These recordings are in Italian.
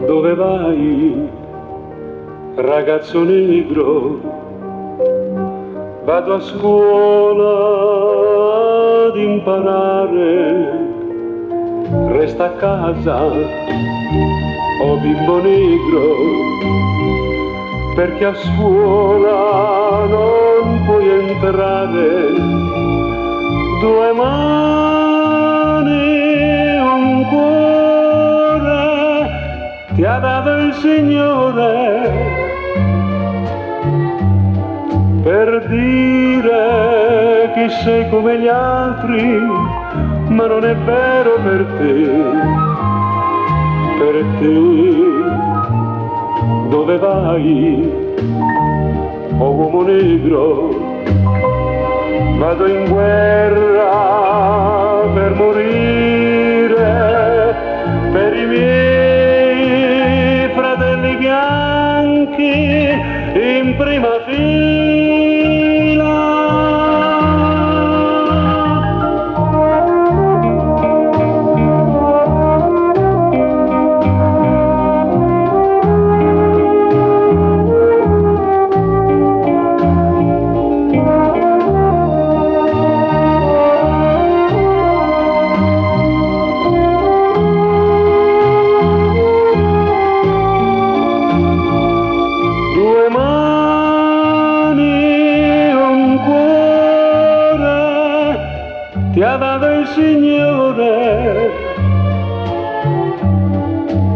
Dove vai, ragazzo negro? Vado a scuola ad imparare. Resta a casa, oh bimbo negro, perché a scuola non puoi entrare. Due mani, un cuore ti ha dato il Signore per dire che sei come gli altri, ma non è vero per te. Per te dove vai, oh uomo negro? Vado in guerra per morire, per i miei fratelli bianchi in prima fila. Due mani, un cuore ti ha dato il Signore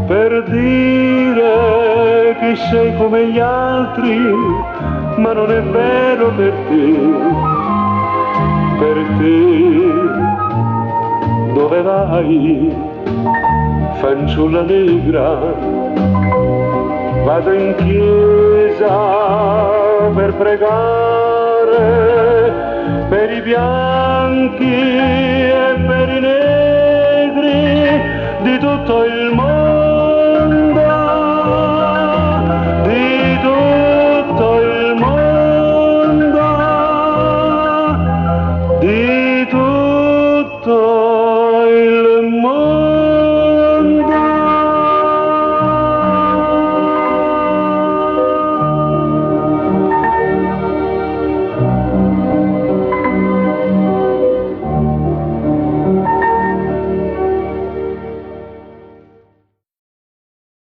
per dire che sei come gli altri, ma non è vero per te. Per te dove vai, fanciulla negra? Vado in chiesa per pregare per i bianchi e per i negri di tutto il mondo.